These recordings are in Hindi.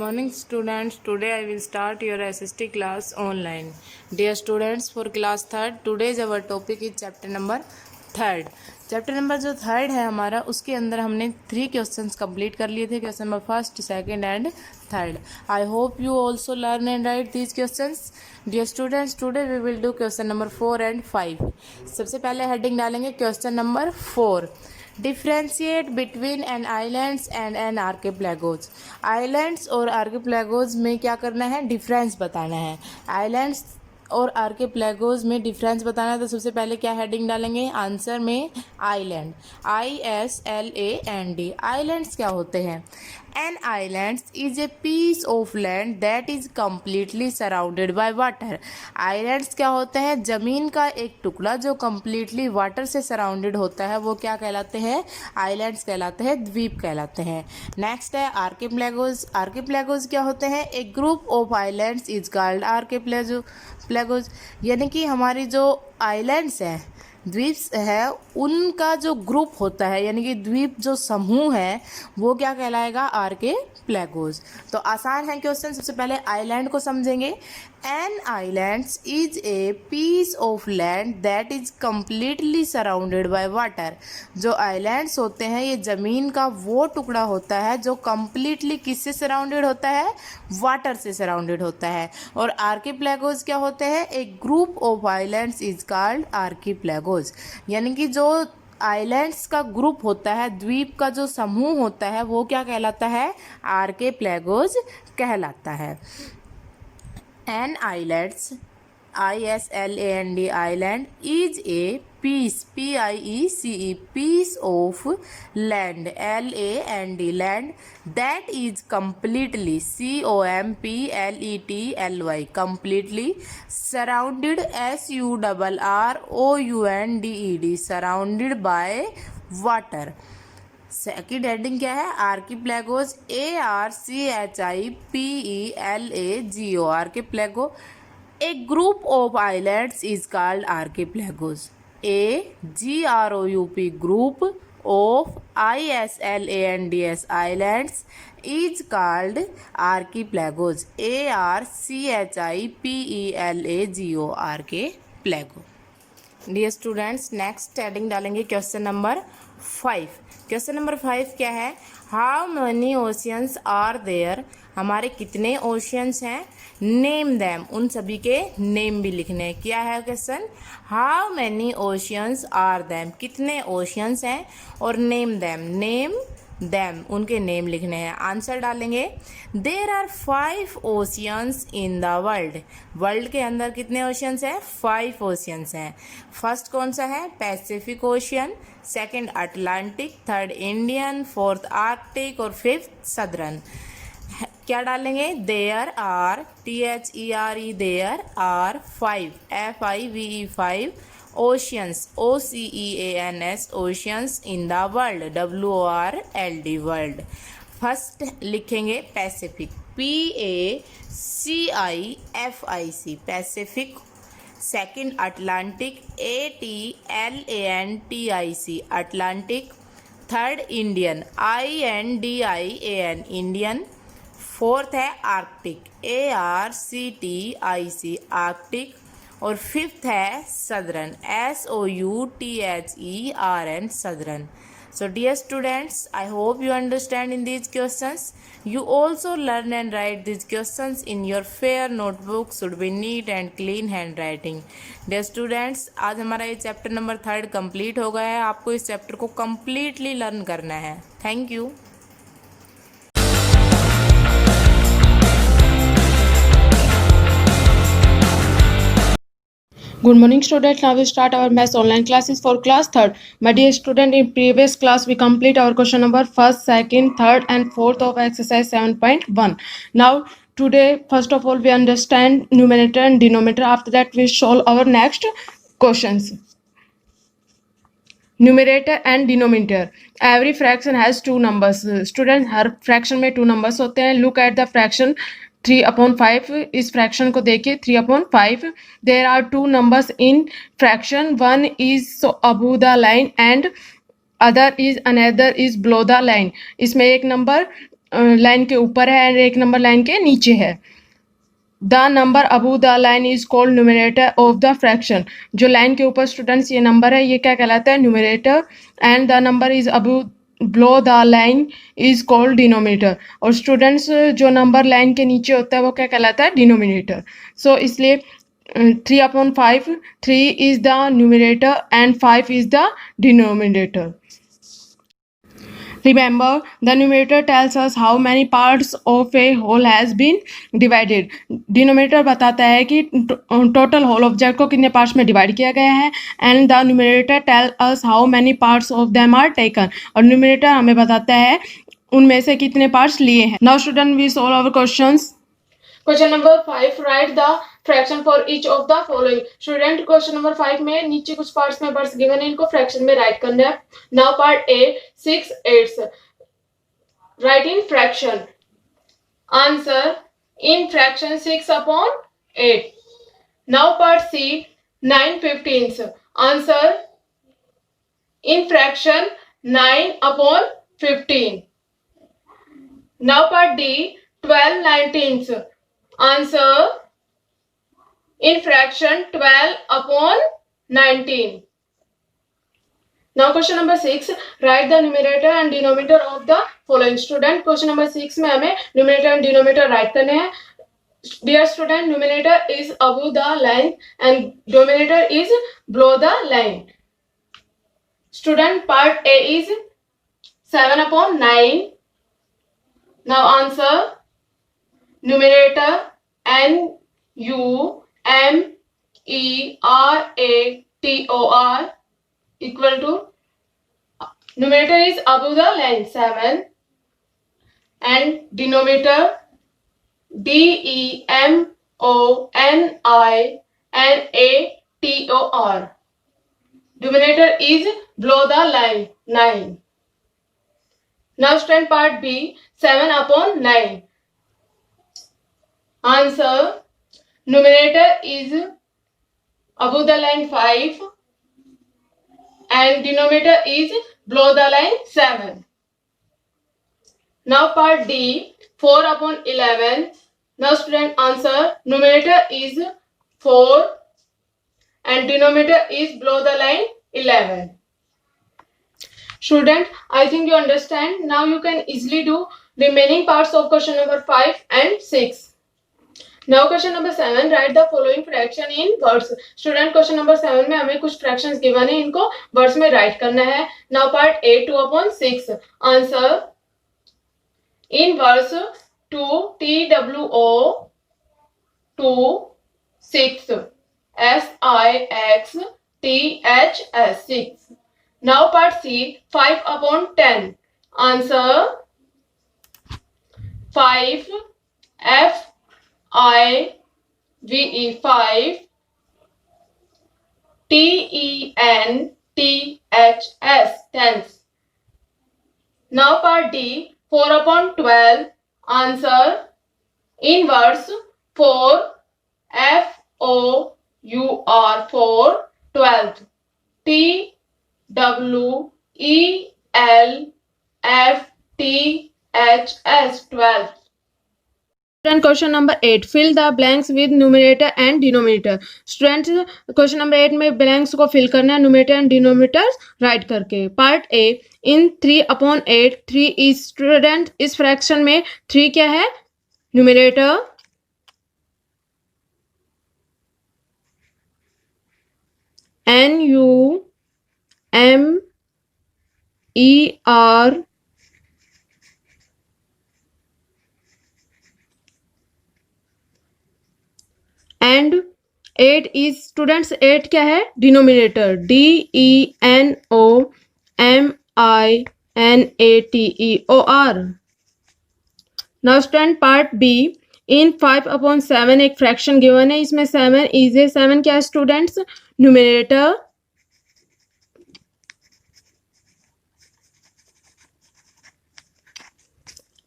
morning students. Today I will start your SST class online. Dear students, for class 3rd, today's our topic is chapter number 3rd. Chapter number जो 3rd है हमारा, उसके अंदर हमने 3 क्वेश्चंस कंप्लीट कर लिए थे. Question number 1st, 2nd and 3rd. I hope you also learn and write these questions. Dear students, today we will do question number 4 and 5. सबसे पहले हेडिंग डालेंगे question number 4. Differentiate between an islands and an archipelagos. Islands और आर्किपेलागोज में क्या करना है, डिफरेंस बताना है. आइलैंड्स और आर्किपेलागोज में डिफरेंस बताना है. तो सबसे पहले क्या हेडिंग डालेंगे, आंसर में आइलैंड, ISLAND. आइलैंड्स क्या होते हैं? An island is a piece of land that is completely surrounded by water. Islands क्या होते हैं? जमीन का एक टुकड़ा जो कम्प्लीटली वाटर से सराउंडेड होता है, वो क्या कहलाते हैं? आइलैंड्स कहलाते हैं, द्वीप कहलाते हैं. नेक्स्ट है आर्किपेलागोज. आर्किपेलागोज क्या होते हैं? एक group of islands is called archipelagos. यानी कि हमारी जो आइलैंड्स हैं, द्वीप है, उनका जो ग्रुप होता है, यानी कि द्वीप जो समूह है, वो क्या कहलाएगा? आर्किपेलागोज. तो आसान है क्वेश्चन. सबसे पहले आइलैंड को समझेंगे. An islands is a piece of land that is completely surrounded by water. जो आइलैंड्स होते हैं, ये जमीन का वो टुकड़ा होता है जो कम्प्लीटली किससे सराउंडेड होता है? वाटर से सराउंडेड होता है. और आर्किपेलागोज क्या होते हैं? एक group of islands is called archipelagos. यानी कि जो आइलैंड्स का ग्रुप होता है, द्वीप का जो समूह होता है, वो क्या कहलाता है? आर्किपेलागोज कहलाता है. An islands, ISLAND, island is a piece, PIECE, piece of land, LAND, land that is completely, COMPLETLY, completely surrounded, SURROUNDED, surrounded by water. Second heading क्या है? आर्किपेलागोज, ARCHIPELAGO. आर्किपेलागो एक group of islands is called आर्किपेलागोज. GROUP, group of ISLANDS islands is called आर्किपेलागोज. ARCHIPELAGO, archipelago. Dear students, next heading डालेंगे क्वेश्चन नंबर 5. क्वेश्चन नंबर 5 क्या है? How many oceans are there. हमारे कितने ओशियंस हैं? Name them. उन सभी के नेम भी लिखने हैं. क्या है question? How many oceans are them. कितने ओशियंस हैं? और नेम दैम, नेम दैम, उनके नेम लिखने हैं. आंसर डालेंगे. There are 5 oceans in the world. World के अंदर कितने ओशियंस हैं? 5 ओशियंस हैं. फर्स्ट कौन सा है? Pacific ocean, second Atlantic, third Indian, fourth Arctic और फिफ्थ सदर्न. क्या डालेंगे? There are, THERE, there are 5, FIVE, 5 oceans, OCEANS, oceans in the world, WORLD, world. First लिखेंगे Pacific, PACIFIC, Pacific. Second Atlantic, ATLANTIC, Atlantic. Third Indian, INDIAN, Indian. Fourth है आर्कटिक, ARCTIC, आर्कटिक. और फिफ्थ है Southern, SOUTHERN, Southern. So dear students, I hope you understand in these questions. You also learn and write these questions in your fair notebook. Should be neat and clean handwriting. Dear students, आज हमारा ये चैप्टर नंबर 3rd कंप्लीट हो गया है. आपको इस चैप्टर को कम्प्लीटली लर्न करना है. Thank you. Good morning students. Now we start our maths online classes for class 3rd. My dear student, in previous class we complete our question number 1st, 2nd, 3rd and 4th of exercise 7.1. Now today first of all we understand numerator and denominator. After that we solve our next questions. Numerator and denominator. Every fraction has two numbers. Students, her fraction में two numbers होते हैं. Look at the fraction 3/5. इस फ्रैक्शन को देखिए, 3/5. There are two numbers in fraction. One is above the line and other is another is below the line. इसमें एक नंबर लाइन के ऊपर है एंड एक नंबर लाइन के नीचे है. The number Abu the line is called numerator of the fraction. जो लाइन के ऊपर स्टूडेंट्स ये नंबर है ये क्या कहलाता है? Numerator. And the number is Abu below the line is called denominator. और स्टूडेंट्स जो नंबर लाइन के नीचे होता है वो क्या कहलाता है? डिनोमिनेटर. सो इसलिए 3/5, 3 is the numerator and 5 is the denominator. Remember, the numerator tells us how many parts of a whole has been divided. Denominator बताता है कि total whole object को कितने parts में divide किया गया है. And the numerator tells us how many parts of them are taken. और numerator हमें बताता है उनमें से कितने parts लिए हैं. Now student, we solve our questions. Question number 5. Write the fraction for each of the following. Student, question number 5 में नीचे कुछ parts में parts given है, इनको fraction में write करना है. Now part A, 6/8. Write in fraction. Answer in fraction 6/8. Now part C, 9/15. Answer in fraction 9/15. Now part D, 12/19. Answer in fraction 12/19. Now question number 6. Write the numerator and denominator of the following. Student, question number 6 में हमें numerator and denominator write करने हैं. Dear student, numerator is above the line and denominator is below the line. Student, part A is 7/9. Now answer. Numerator NUMERATOR equal to, numerator is above the line 7 and denominator DEMONINATOR. Denominator is below the line 9. Now student, part B, 7/9. Answer. Numerator is above the line 5 and denominator is below the line 7. Now part D, 4/11. Now student, answer. Numerator is 4 and denominator is below the line 11. Student, I think you understand. Now you can easily do remaining parts of question number 5 and 6. Now question number 7. Write the following fraction in words. Student, question number 7 में हमें कुछ fractions given है, इनको words में write करना है. Now part A, 2/6. Answer in words 2 TWO 2 6 SIXTHS 6. Now part C, 5/10. Answer 5 FIVE 5 TENTHS tens. Now part D, 4/12. Answer inverse 4 FOUR 4 12th TWELFTHS 12th. Student, question number 8. Fill the blanks with numerator and denominator. Students, question number 8 में blanks को fill करना है numerator and denominator write करके. Part A, in 3/8, 3 is student, इस fraction में 3 क्या है? Numerator. NUMER and 8 is students, 8 क्या है? Denominator. DENOMINATEOR. Now student, part B, in 5/7 एक fraction given है, इसमें 7 is a 7 क्या है students? Numerator.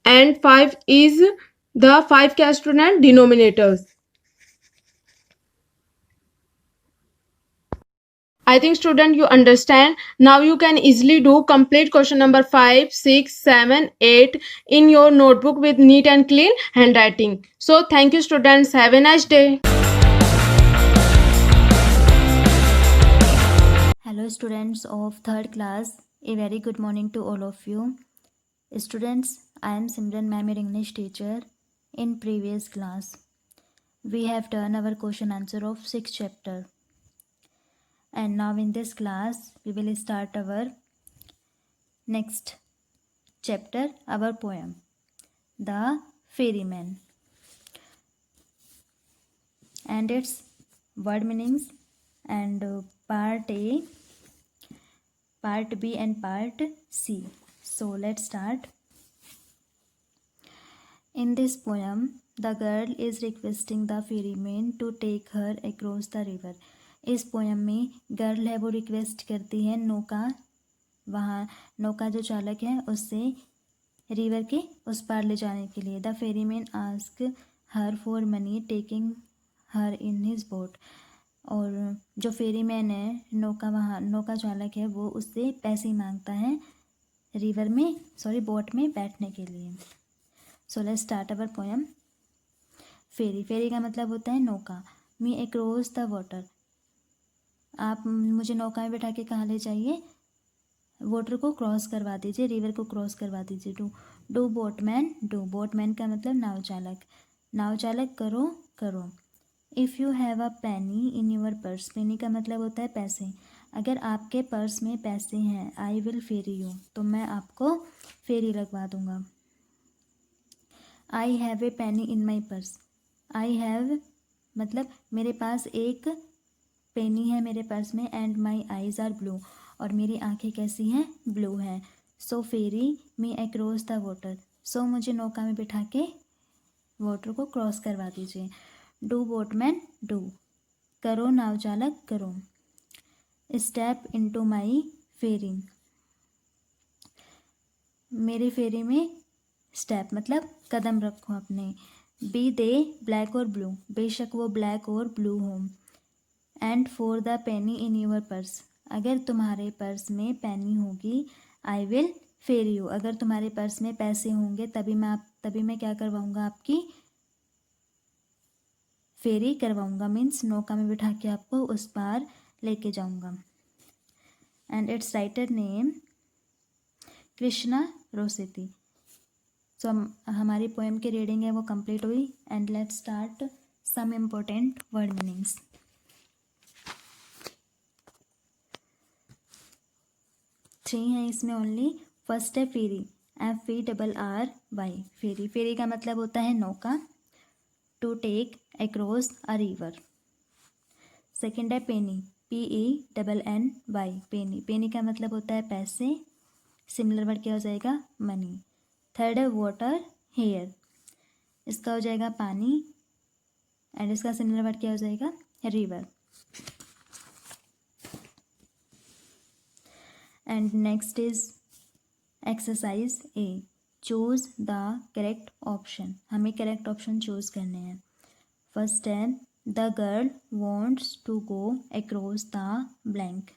And 5 is the 5 क्या student? Denominators. I I think student you understand. Now you can easily do complete question number 5, 6, 7, 8 in your notebook with neat and clean handwriting. So thank you students. Have a nice day. Hello students of third class, a very good morning to all of you. Students, I am Simran ma'am, your English teacher. In previous class, we have done our question answer of 6th chapter. And now in this class, we will start our next chapter, our poem, The Ferryman. And its word meanings and part A, part B and part C. So let's start. In this poem, the girl is requesting the ferryman to take her across the river. इस पोएम में गर्ल है वो रिक्वेस्ट करती है नौका जो चालक है उससे रिवर के उस पार ले जाने के लिए. The ferryman ask her for money taking her in his boat. और जो फेरीमैन है नौका चालक है वो उससे पैसे मांगता है बोट में बैठने के लिए. So let's start our poem. Ferry का मतलब होता है नौका. मी अक्रॉस द वाटर, आप मुझे नौका में बैठा के कहाँ ले जाइए, वाटर को क्रॉस करवा दीजिए, रिवर को क्रॉस करवा दीजिए. डू बोटमैन का मतलब नाव चालक करो. If you have a penny in your purse, penny का मतलब होता है पैसे. अगर आपके पर्स में पैसे हैं, आई विल फेरी यू, तो मैं आपको फेरी लगवा दूंगा. I have a penny in my purse, I have मतलब मेरे पास एक पेनी है मेरे पर्स में. And my eyes are blue, और मेरी आंखें कैसी हैं, ब्लू हैं. So ferry me across the water, so मुझे नौका में बिठा के वाटर को क्रॉस करवा दीजिए. डू बोटमैन डू, करो नाव चालक करो. स्टेप इनटू माई फेरी, मेरे फेरी में स्टेप मतलब कदम रखो अपने. बी दे ब्लैक और ब्लू, बेशक वो ब्लैक और ब्लू हो. And for the Penney in your purse, अगर तुम्हारे पर्स में पेनी होगी, आई विल फेरी यू, अगर तुम्हारे पर्स में पैसे होंगे तभी मैं क्या करवाऊँगा, आपकी फेरी करवाऊँगा. मीन्स नौका में बिठा के आपको उस पार लेके जाऊँगा. And its writer name Christina Rossetti. So हमारी पोएम की रीडिंग है वो कंप्लीट हुई. And let's start some important word meanings. Three हैं इसमें ओनली. फर्स्ट है फेरी, FERRY, फेरी का मतलब होता है नौका. To take across a river. Second है पेनी, PENNY, पेनी का मतलब होता है पैसे. सिमिलर वर्ड क्या हो जाएगा, मनी. थर्ड है वाटर, हेयर, इसका हो जाएगा पानी. एंड इसका सिमिलर वर्ड क्या हो जाएगा, river. And next is exercise A, choose the correct option. हमें करेक्ट ऑप्शन चूज करने हैं. फर्स्ट है the girl wants to go across the blank.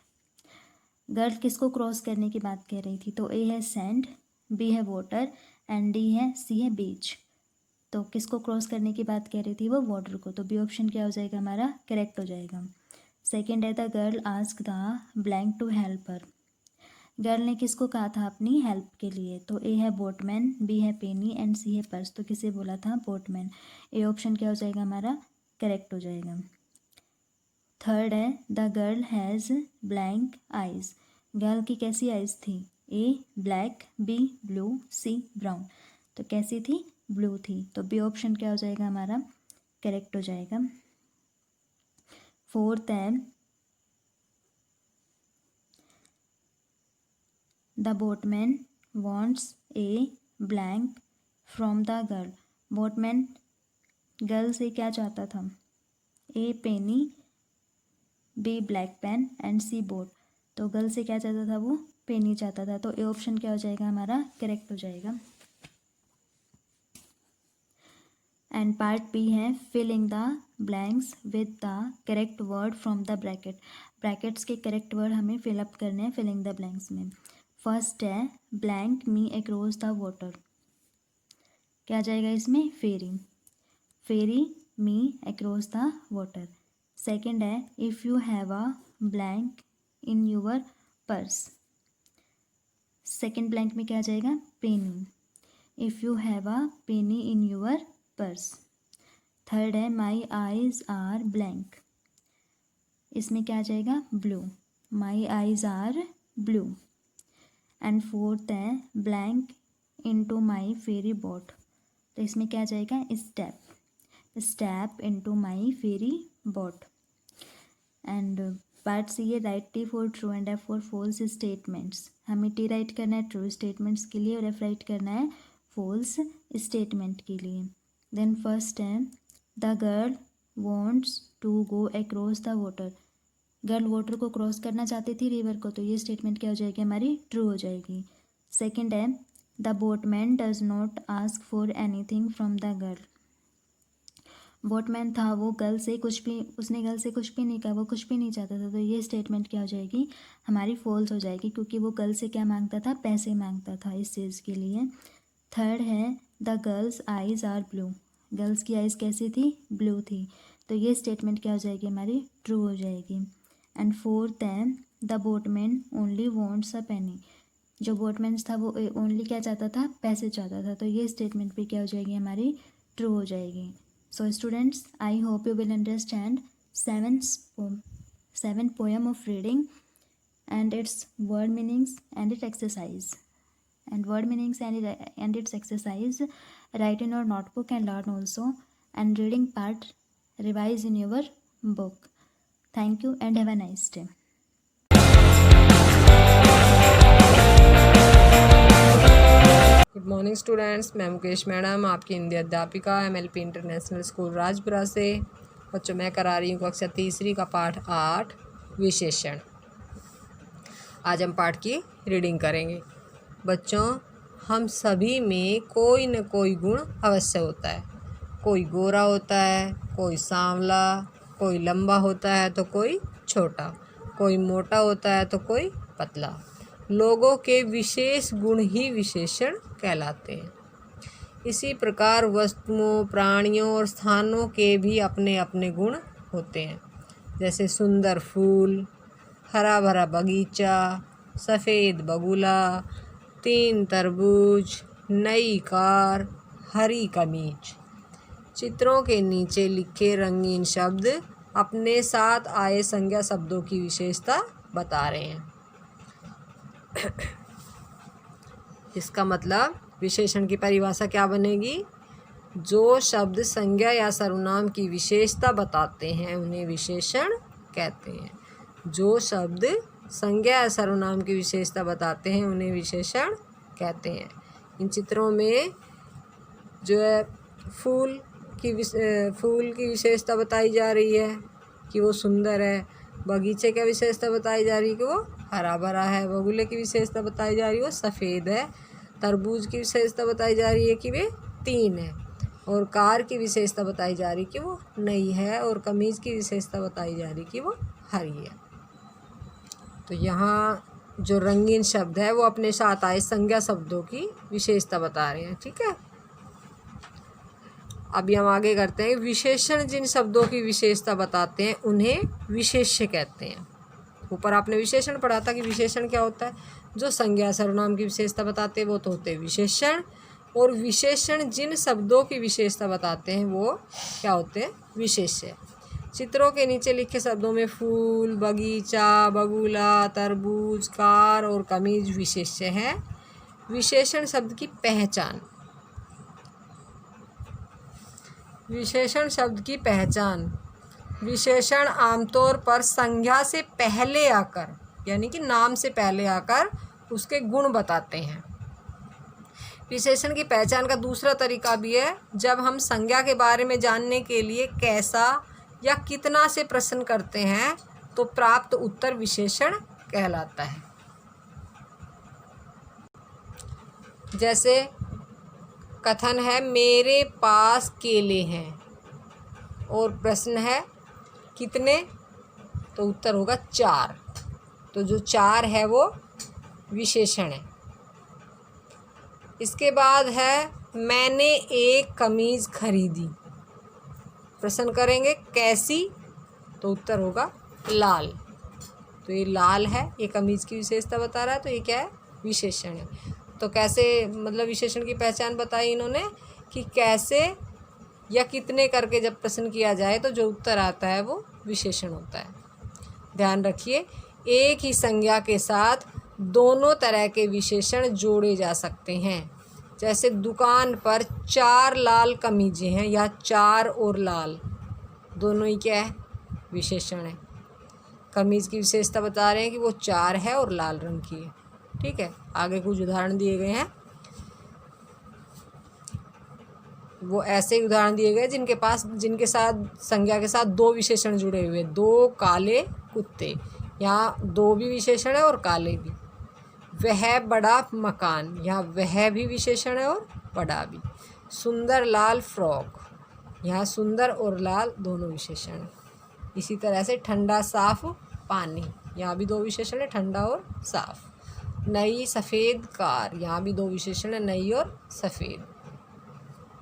Girl किसको क्रॉस करने की बात कह रही थी, तो A है सैंड, B है वाटर एंड C है बीच. तो किसको क्रॉस करने की बात कह रही थी, वो वाटर को. तो बी ऑप्शन क्या हो जाएगा हमारा, करेक्ट हो जाएगा. सेकेंड है the girl ask the blank to help her. Girl ने किसको कहा था अपनी हेल्प के लिए, तो A है बोटमैन, B है पेनी एंड C है पर्स. तो किसे बोला था, बोटमैन. ए ऑप्शन क्या हो जाएगा हमारा, करेक्ट हो जाएगा. थर्ड है the girl has blank eyes. Girl की कैसी आइज थी, A black, B blue, C brown. तो कैसी थी, ब्लू थी. तो बी ऑप्शन क्या हो जाएगा हमारा, करेक्ट हो जाएगा. फोर्थ है the boatman wants a blank from the girl. Boatman girl से क्या चाहता था, A penny, B black pen and C boat. तो गर्ल से क्या चाहता था, वो पेनी चाहता था. तो ए ऑप्शन क्या हो जाएगा हमारा, करेक्ट हो जाएगा. एंड पार्ट बी है fill in the blanks with the correct word from the bracket. Brackets के करेक्ट वर्ड हमें फिलअप करने हैं फिलिंग द ब्लैंक्स में। फर्स्ट है blank me across the water, क्या जाएगा इसमें? Ferry, ferry me across the water. Second है if you have a blank in your purse, second blank में क्या जाएगा? Penny, if you have a penny in your purse. Third है माई आईज आर ब्लैंक, इसमें क्या जाएगा? Blue, my eyes are blue. And fourth है blank into my ferry boat, तो इसमें क्या जाएगा? Step, step into my ferry boat. And part C है write T for true and F for false statements, हमें टी राइट करना है ट्रू स्टेटमेंट्स के लिए और एफ राइट करना है फॉल्स स्टेटमेंट के लिए। देन फर्स्ट है the girl wants to go across the water, girl water को क्रॉस करना चाहती थी रिवर को, तो ये स्टेटमेंट क्या हो जाएगी? हमारी ट्रू हो जाएगी। सेकेंड है the boatman does not ask for anything from the girl, boatman था वो गर्ल से कुछ भी, उसने गर्ल से कुछ भी नहीं कहा, वो कुछ भी नहीं चाहता था, तो ये स्टेटमेंट क्या हो जाएगी? हमारी फॉल्स हो जाएगी, क्योंकि वो गर्ल से क्या मांगता था? पैसे मांगता था इस चीज़ के लिए। थर्ड है the girl's eyes are blue, girls की आइज़ कैसी थी? ब्लू थी, तो ये स्टेटमेंट क्या हो जाएगी? हमारी ट्रू हो जाएगी। एंड फोर्थ है the boatman only wants a penny, जो बोटमैन था वो ओनली क्या चाहता था? पैसे चाहता था, तो ये स्टेटमेंट भी क्या हो जाएगी? हमारी ट्रू हो जाएगी। So students, I hope you will understand seven poem of reading and its word meanings and its exercise. And word meanings and its exercise, write in your notebook and learn also. And reading part, revise in your book. Thank you and have a nice day. Good morning students, मैं मुकेश मैडम आपकी हिंदी अध्यापिका MLP इंटरनेशनल स्कूल राजपुरा से। बच्चों मैं करा रही हूँ कक्षा तीसरी का पाठ 8 विशेषण। आज हम पाठ की रीडिंग करेंगे। बच्चों हम सभी में कोई न कोई गुण अवश्य होता है, कोई गोरा होता है, कोई सांवला, कोई लंबा होता है तो कोई छोटा, कोई मोटा होता है तो कोई पतला। लोगों के विशेष गुण ही विशेषण कहलाते हैं। इसी प्रकार वस्तुओं, प्राणियों और स्थानों के भी अपने अपने गुण होते हैं, जैसे सुंदर फूल, हरा भरा बगीचा, सफ़ेद बगुला, 3 तरबूज, नई कार, हरी कमीज। चित्रों के नीचे लिखे रंगीन शब्द अपने साथ आए संज्ञा शब्दों की विशेषता बता रहे हैं। इसका मतलब विशेषण की परिभाषा क्या बनेगी? जो शब्द संज्ञा या सर्वनाम की विशेषता बताते हैं उन्हें विशेषण कहते हैं। जो शब्द संज्ञा या सर्वनाम की विशेषता बताते हैं उन्हें विशेषण कहते हैं। इन चित्रों में जो है फूल की विशेषता बताई जा रही है कि वो सुंदर है, बगीचे की विशेषता बताई जा रही है कि वो हरा भरा है, बगुले की विशेषता बताई जा रही है वो सफ़ेद है, तरबूज की विशेषता बताई जा रही है कि वे 3 है, और कार की विशेषता बताई जा रही है कि वो नई है, और कमीज़ की विशेषता बताई जा रही है कि वो हरी है। तो यहाँ जो रंगीन शब्द है वो अपने साथ आए संज्ञा शब्दों की विशेषता बता रहे हैं। ठीक है, अभी हम आगे करते हैं। विशेषण जिन शब्दों की विशेषता बताते हैं उन्हें विशेष्य कहते हैं। ऊपर आपने विशेषण पढ़ा था कि विशेषण क्या होता है? जो संज्ञा सर्वनाम की विशेषता बताते हैं वो तो होते हैं विशेषण, और विशेषण जिन शब्दों की विशेषता बताते हैं वो क्या होते हैं? विशेष्य। चित्रों के नीचे लिखे शब्दों में फूल, बगीचा, बगुला, तरबूज, कार और कमीज विशेष्य है। विशेषण शब्द की पहचान। विशेषण शब्द की पहचान। विशेषण आमतौर पर संज्ञा से पहले आकर, यानी कि नाम से पहले आकर उसके गुण बताते हैं। विशेषण की पहचान का दूसरा तरीका भी है, जब हम संज्ञा के बारे में जानने के लिए कैसा या कितना से प्रश्न करते हैं तो प्राप्त उत्तर विशेषण कहलाता है। जैसे कथन है मेरे पास केले हैं, और प्रश्न है कितने? तो उत्तर होगा 4। तो जो 4 है वो विशेषण है। इसके बाद है मैंने एक कमीज़ खरीदी। प्रश्न करेंगे कैसी, तो उत्तर होगा लाल। तो ये लाल है, ये कमीज़ की विशेषता बता रहा है, तो ये क्या है, विशेषण है। तो कैसे मतलब विशेषण की पहचान बताई इन्होंने कि कैसे या कितने करके जब प्रश्न किया जाए तो जो उत्तर आता है वो विशेषण होता है। ध्यान रखिए, एक ही संज्ञा के साथ दोनों तरह के विशेषण जोड़े जा सकते हैं। जैसे दुकान पर 4 लाल कमीजें हैं, या 4 और लाल, दोनों ही क्या है, विशेषण है। कमीज़ की विशेषता बता रहे हैं कि वो 4 है और लाल रंग की है। ठीक है, आगे कुछ उदाहरण दिए गए हैं, वो ऐसे ही उदाहरण दिए गए जिनके साथ संज्ञा के साथ 2 विशेषण जुड़े हुए, 2 काले कुत्ते, यहाँ 2 भी विशेषण है और काले भी। वह बड़ा मकान, यहाँ वह भी विशेषण है और बड़ा भी। सुंदर लाल फ्रॉक, यहाँ सुंदर और लाल दोनों विशेषण हैं। इसी तरह से ठंडा साफ पानी, यहाँ भी 2 विशेषण है, ठंडा और साफ। नई सफ़ेद कार, यहाँ भी 2 विशेषण है, नई और सफ़ेद।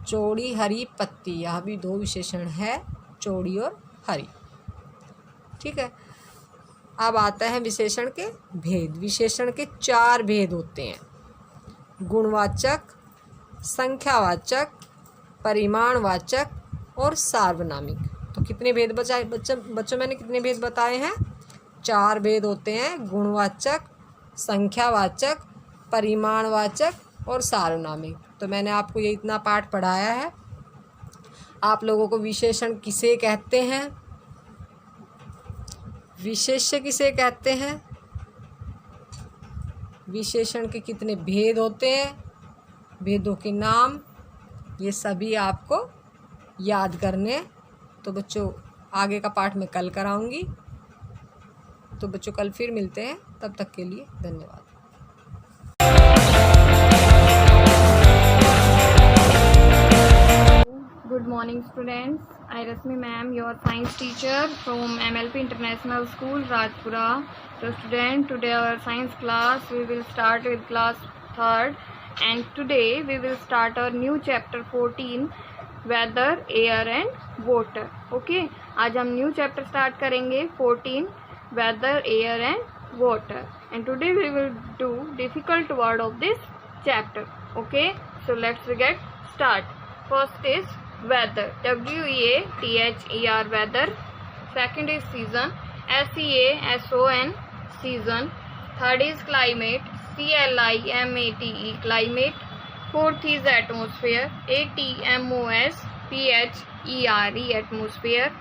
चौड़ी हरी पत्ती, यहाँ भी 2 विशेषण है, चौड़ी और हरी। ठीक है, अब आता है विशेषण के भेद। विशेषण के 4 भेद होते हैं, गुणवाचक, संख्यावाचक, परिमाणवाचक और सार्वनामिक। तो कितने भेद बचाए बच्चों मैंने कितने भेद बताए हैं? 4 भेद होते हैं, गुणवाचक, संख्यावाचक, परिमाणवाचक और सार्वनामिक। तो मैंने आपको ये इतना पाठ पढ़ाया है। आप लोगों को विशेषण किसे कहते हैं, विशेष्य किसे कहते हैं, विशेषण के कितने भेद होते हैं, भेदों के नाम, ये सभी आपको याद करने। तो बच्चों आगे का पाठ मैं कल कराऊंगी। तो बच्चों कल फिर मिलते हैं, तब तक के लिए धन्यवाद। Good morning students, I Rasmi ma'am, your science teacher from MLP International School, Rajpura. So student, today our science class, we will start with class 3rd and today we will start our new chapter 14, weather, air and water. Okay, आज हम new chapter start करेंगे 14, weather, air and water, and today we will do difficult word of this chapter. Okay, so let's get start. First is weather, WEATHER, weather. Second is season, SEASON, season. Third is climate, CLIMATE, climate. Fourth is atmosphere, ATMOSPHERE, atmosphere.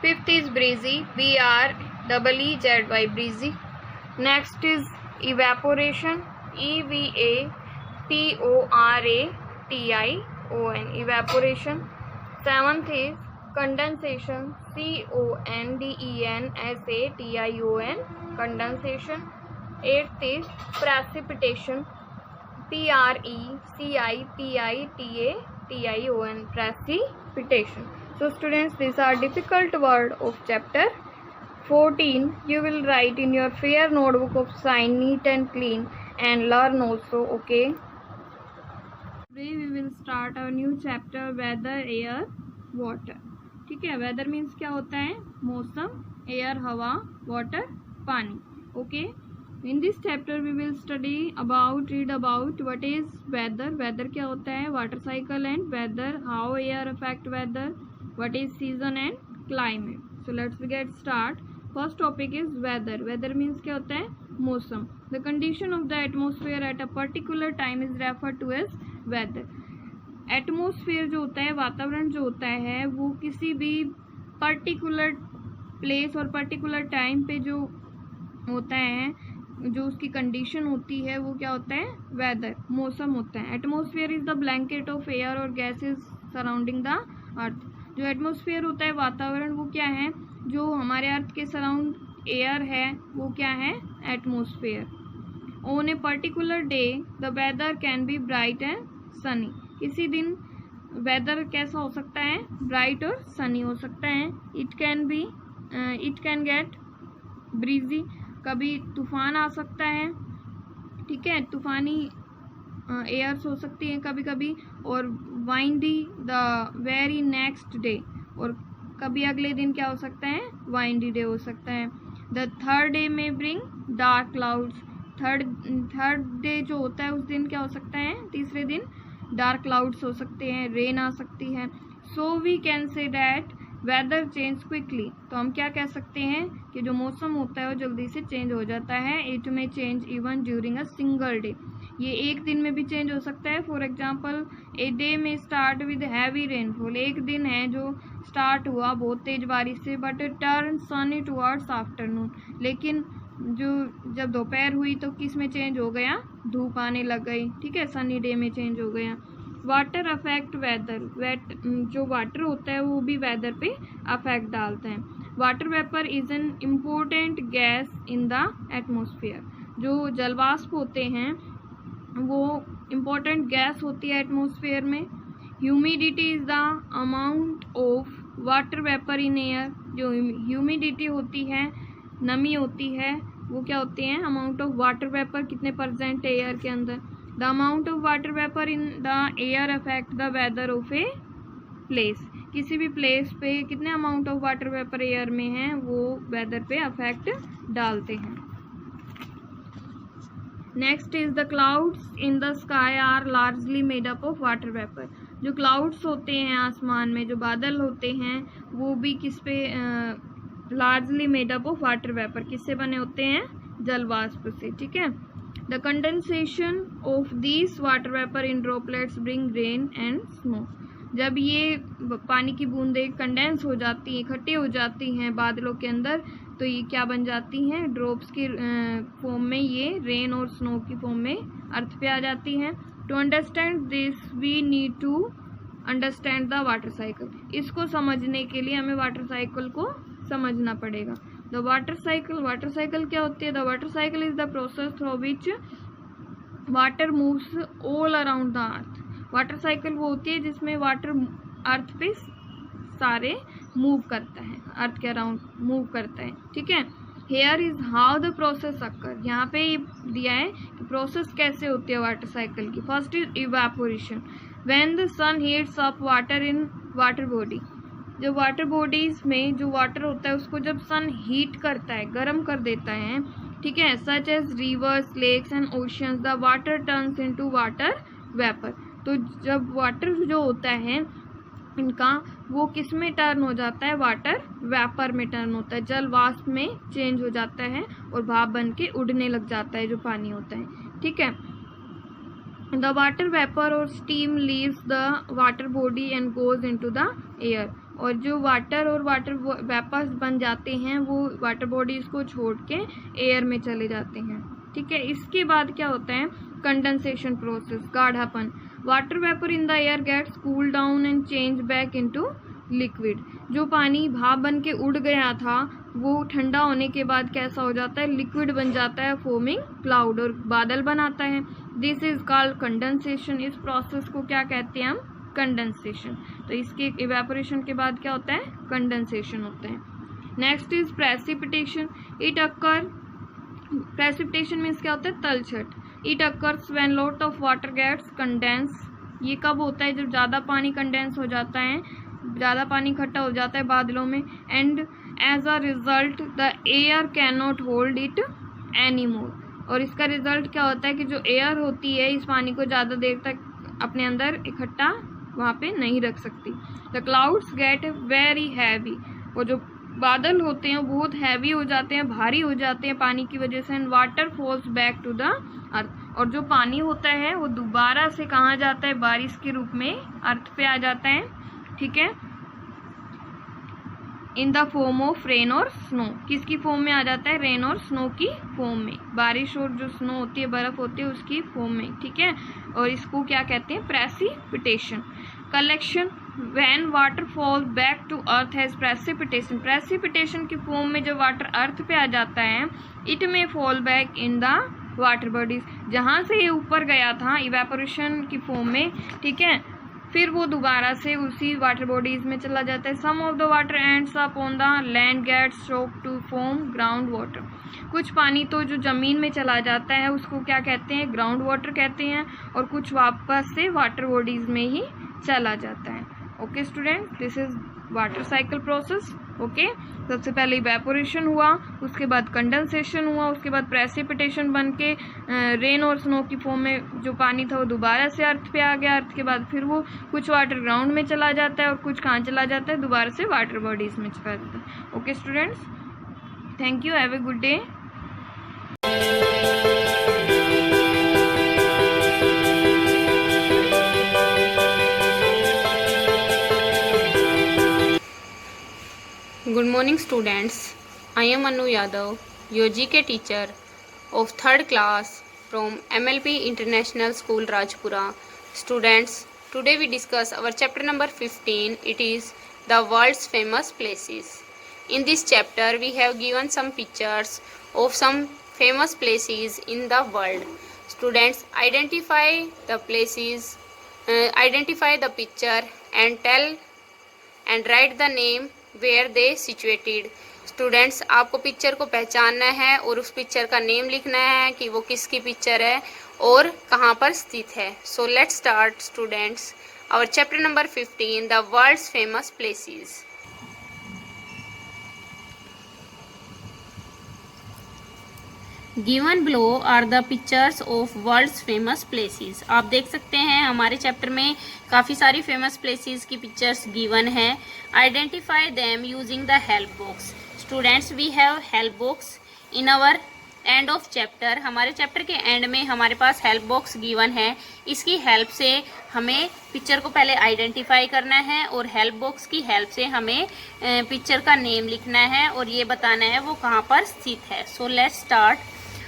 Fifth is breezy, BREEZY, breezy. Next is evaporation, EVAPORATION, evaporation. Seventh is condensation, CONDENSATION, condensation. Eighth is precipitation, PRECIPITATION, precipitation. So students, these are difficult word of chapter 14. You will write in your fair notebook of sign neat and clean and learn also. Okay, today we will start our new chapter, weather, air, water. ठीक है, weather means क्या होता है, मौसम, air हवा, water पानी. Okay, in this chapter we will read about what is weather, weather क्या होता है, water cycle and weather, how air affect weather, what is season and climate. So let's get start. First topic is weather. Weather means क्या होता है, मौसम. The condition of the atmosphere at a particular time is referred to as weather. Atmosphere जो होता है, वातावरण जो होता है, वो किसी भी पर्टिकुलर प्लेस और पर्टिकुलर टाइम पे जो होता है, जो उसकी कंडीशन होती है, वो क्या होता है, वेदर, मौसम होता है. Atmosphere is the blanket of air और गैसेस सराउंडिंग द अर्थ. जो एटमोसफेयर होता है, वातावरण, वो क्या है, जो हमारे अर्थ के सराउंड एयर है, वो क्या है, atmosphere. On a particular day the weather can be bright and sunny. किसी दिन वेदर कैसा हो सकता है, ब्राइट और सनी हो सकता है. इट कैन गेट ब्रीजी, कभी तूफान आ सकता है, ठीक है, तूफानी एयर्स हो सकती हैं कभी कभी, और windy the very next day, और कभी अगले दिन क्या हो सकता है, वाइंडी डे हो सकता है। द थर्ड डे में bring dark clouds, third day जो होता है उस दिन क्या हो सकता है, तीसरे दिन डार्क क्लाउड्स हो सकते हैं, रेन आ सकती है। So we can say that weather change quickly, तो हम क्या कह सकते हैं कि जो मौसम होता है वो जल्दी से चेंज हो जाता है। इट में change even during a single day, ये एक दिन में भी चेंज हो सकता है। फॉर एग्जाम्पल ए डे में स्टार्ट विद हैवी रेनफॉल, एक दिन है जो स्टार्ट हुआ बहुत तेज बारिश से, but turn Sunny towards afternoon, लेकिन जो जब दोपहर हुई तो किस में चेंज हो गया, धूप आने लग गई, ठीक है, सनी डे में चेंज हो गया। वाटर अफेक्ट वेदर, जो वाटर होता है वो भी वेदर पे अफेक्ट डालता है। Water vapour is an important gas in the atmosphere, जो जलवाष्प होते हैं वो इम्पोर्टेंट गैस होती है एटमोसफियर में। Humidity is the amount of water vapour in air, जो ह्यूमिडिटी होती है, नमी होती है, वो क्या होती है, अमाउंट ऑफ वाटर वेपर कितने परसेंट है एयर के अंदर। The amount of water vapour in the air affect the weather of a place, किसी भी प्लेस पे कितने amount of water vapour air में है वो वेदर पे अफेक्ट डालते हैं। Next is the clouds in the sky are largely made up of water vapour, जो क्लाउड्स होते हैं आसमान में, जो बादल होते हैं वो भी किस पे largely made up of water vapour, किससे बने होते हैं, जलवाष्प से, ठीक है। The condensation of this water vapour in droplets bring rain and snow, जब ये पानी की बूंदें कंडेंस हो जाती हैं, इकट्ठी हो जाती हैं बादलों के अंदर, तो ये क्या बन जाती हैं, ड्रॉप्स की फॉर्म में, ये रेन और स्नो की फॉर्म में अर्थ पे आ जाती हैं। To understand this we need to understand the water cycle, इसको समझने के लिए हमें वाटर साइकिल को समझना पड़ेगा। द वाटर साइकिल क्या होती है, the water cycle is the process through which water moves all around the earth, water cycle वो होती है जिसमें वाटर अर्थ पे सारे मूव करता है, अर्थ के अराउंड मूव करता है, ठीक है। Here is how the process अकर, यहाँ पे ये दिया है कि प्रोसेस कैसे होती है वाटर साइकिल की। First is evaporation, when the sun heats up water in water body, जो वाटर बॉडीज में जो वाटर होता है उसको जब सन हीट करता है, गर्म कर देता है, ठीक है, such as rivers, lakes and oceans, the water turns into water vapour, तो जब वाटर जो होता है इनका वो किस में टर्न हो जाता है, वाटर वेपर में टर्न होता है, जल वाष्प में चेंज हो जाता है और भाप बन के उड़ने लग जाता है जो पानी होता है, ठीक है। द वाटर वेपर और steam leaves the water body and goes into the air, और जो वाटर और वाटर वेपर्स बन जाते हैं वो वाटर बॉडीज को छोड़ के एयर में चले जाते हैं, ठीक है। इसके बाद क्या होता है, कंडेंसेशन प्रोसेस, गाढ़ापन, water vapour in the air gets cool down and change back into liquid, जो पानी भाप बन के उड़ गया था वो ठंडा होने के बाद कैसा हो जाता है, लिक्विड बन जाता है, फॉर्मिंग क्लाउड, और बादल बनाता है। दिस इज कॉल्ड कंडेंसेशन, इस प्रोसेस को क्या कहते हैं हम, कंडेंसेशन। तो इसके इवेपोरेशन के बाद क्या होता है, कंडेंसेशन होता है। Next is precipitation, it occur, precipitation means क्या होता है, तलछट। It occurs when lot of water gets condense, ये कब होता है, जब ज़्यादा पानी कंडेंस हो जाता है, ज़्यादा पानी इकट्ठा हो जाता है बादलों में, and as a result the air can not hold it any more, और इसका रिजल्ट क्या होता है कि जो एयर होती है इस पानी को ज़्यादा देर तक अपने अंदर इकट्ठा वहाँ पे नहीं रख सकती। The clouds get very heavy, वो जो बादल होते हैं बहुत हैवी हो जाते हैं, भारी हो जाते हैं पानी की वजह से, and water falls back to the earth, और जो पानी होता है वो दोबारा से कहाँ जाता है, बारिश के रूप में अर्थ पे आ जाता है, ठीक है, in the form of rain और स्नो, किसकी फॉर्म में आ जाता है, रेन और स्नो की फॉर्म में, बारिश और जो स्नो होती है, बर्फ होती है उसकी फॉर्म में, ठीक है। और इसको क्या कहते हैं, precipitation. Collection, when water fall back to earth has precipitation, precipitation की फॉर्म में जब वाटर अर्थ पे आ जाता है, इट में fall back in the water bodies, जहाँ से ये ऊपर गया था इवेपोरेशन की फॉर्म में, ठीक है, फिर वो दोबारा से उसी वाटर बॉडीज़ में चला जाता है। Some of the water ends up on the land gets soak to form ground water. कुछ पानी तो जो ज़मीन में चला जाता है उसको क्या कहते हैं, ग्राउंड वाटर कहते हैं, और कुछ वापस से वाटर बॉडीज़ में ही चला जाता है। Okay student, this is water cycle process. Okay, सबसे पहले इवेपोरेशन हुआ, उसके बाद कंडेंसेशन हुआ, उसके बाद प्रेसिपिटेशन बन के रेन और स्नो की फॉर्म में जो पानी था वो दोबारा से अर्थ पे आ गया। अर्थ के बाद फिर वो कुछ वाटर ग्राउंड में चला जाता है और कुछ कहाँ चला जाता है, दोबारा से वाटर बॉडीज़ में चला जाता है। Okay students, thank you, have a good day. Good morning students, I am Anu Yadav, your GK teacher of 3rd class from MLP International School Rajpura. Students, today we discuss our chapter number 15, it is the world's famous places. In this chapter we have given some pictures of some famous places in the world. Students, identify the places, identify the picture and tell and write the name where they situated. Students, आपको पिक्चर को पहचानना है और उस पिक्चर का नेम लिखना है कि वो किसकी पिक्चर है और कहाँ पर स्थित है। So let's start students our chapter number 15, the world's famous places. Given below are the pictures of world's famous places. आप देख सकते हैं हमारे चैप्टर में काफ़ी सारी फेमस प्लेसेस की पिक्चर्स गिवन है। Identify them using the help box. Students, we have help box in our end of chapter. हमारे चैप्टर के एंड में हमारे पास हेल्प बॉक्स गिवन है। इसकी हेल्प से हमें पिक्चर को पहले आइडेंटिफाई करना है और हेल्प बॉक्स की हेल्प से हमें पिक्चर का नेम लिखना है और ये बताना है वो कहाँ पर स्थित है। So let's start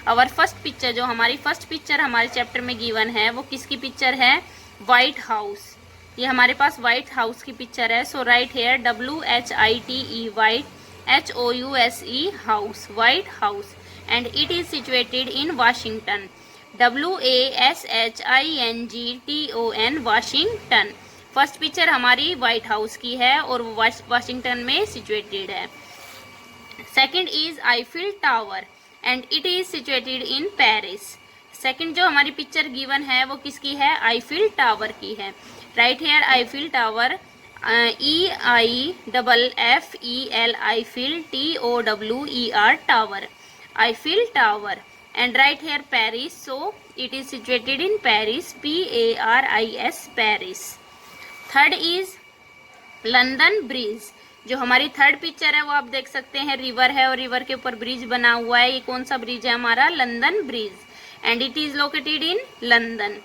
our first picture. जो हमारी फर्स्ट पिक्चर हमारे चैप्टर में गिवन है वो किसकी पिक्चर है, व्हाइट हाउस। ये हमारे पास व्हाइट हाउस की पिक्चर है। So write here WHITE White, HOUSE House, White House, and it is situated in Washington, WASHINGTON Washington. First picture हमारी व्हाइट हाउस की है और वो वाशिंगटन में सिचुएटेड है। Second is Eiffel tower and it is situated in Paris. Second जो हमारी पिक्चर गिवन है वो किसकी है, आईफिल टावर की है। Right here Eiffel tower, EIFFEL Eiffel TOWER tower, Eiffel tower. And right here Paris, so it is situated in Paris, PARIS Paris. Third is London bridge. जो हमारी थर्ड पिक्चर है वो आप देख सकते हैं, रिवर है और रिवर के ऊपर ब्रिज बना हुआ है। ये कौन सा ब्रिज है हमारा, London Bridge, and it is located in London.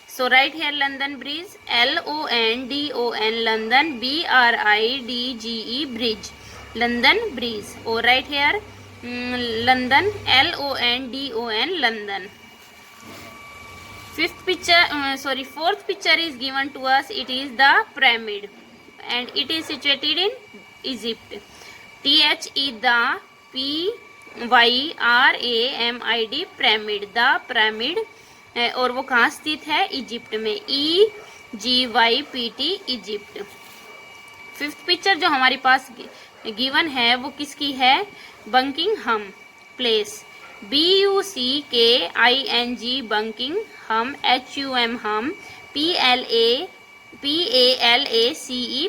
So write here London Bridge, LONDON London, BRIDGE Bridge, London Bridge. और write here London, LONDON London. Fourth picture is given to us, it is the pyramid and it is situated in Egypt, THE the PYRAMID pyramid, the pyramid, और वो कहाँ स्थित है, इजिप्ट में, EGYPT इजिप्ट। फिफ्थ पिक्चर जो हमारे पास गिवन है वो किसकी है, Buckingham place, BUCKING Buckingham, HUM हम, PALACE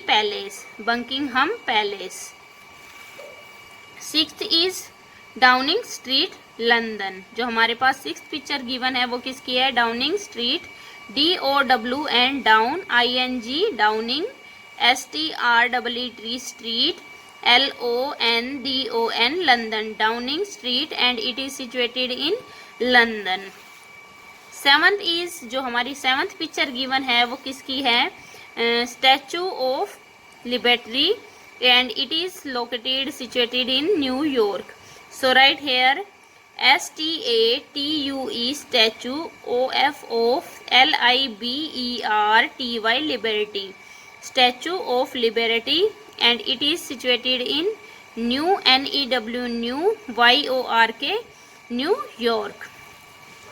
palace, Buckingham palace. Sixth is Downing street London. जो हमारे पास सिक्स्थ पिक्चर गिवन है वो किसकी है, Downing street, DOWN down, ING Downing, STREET street, LONDON London, Downing street, and it is situated in London. Seventh is जो हमारी सेवंथ पिक्चर गिवन है वो किसकी है, statue of liberty, and it is located situated in New York. So write hair STATUE statue, OFOLIBERTY liberty, statue of liberty, and it is situated in NEW YORK, New York.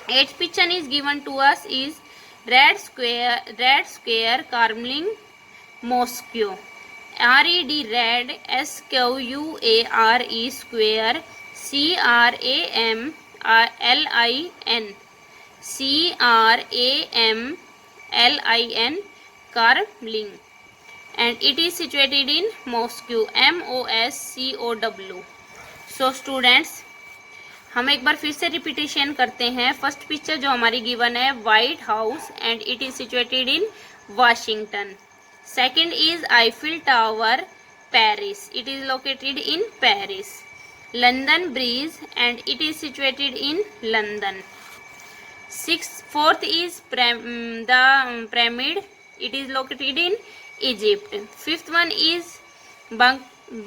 Eighth picture is given to us is Red Square Carmling Mosque. RED Red SQUARE Square CRAMLIN CRAMLIN Carmling, and it is situated in Moscow MOSCOW. So students हम एक बार फिर से रिपीटेशन करते हैं. फर्स्ट पिक्चर जो हमारी गिवन है White House and it is situated in Washington. Second is Eiffel tower Paris, it is located in Paris. London Bridge and it is situated in London. Fourth is the pyramid, it is located in Egypt. Fifth one is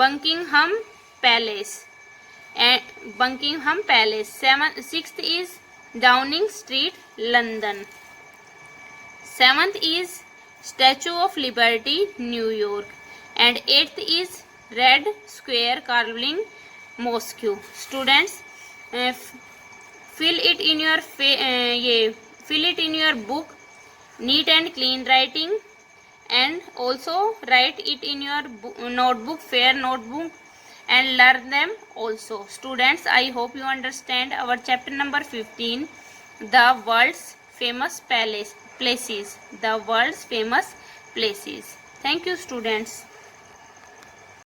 Buckingham Palace. Sixth is Downing Street, London. Seventh is Statue of Liberty, New York. And eighth is Red Square Carmling Mosque. Students, fill it in your book, neat and clean writing, and also write it in your notebook, fair notebook, and learn them also. Students, I hope you understand our chapter number 15, the world's famous places. Thank you, students.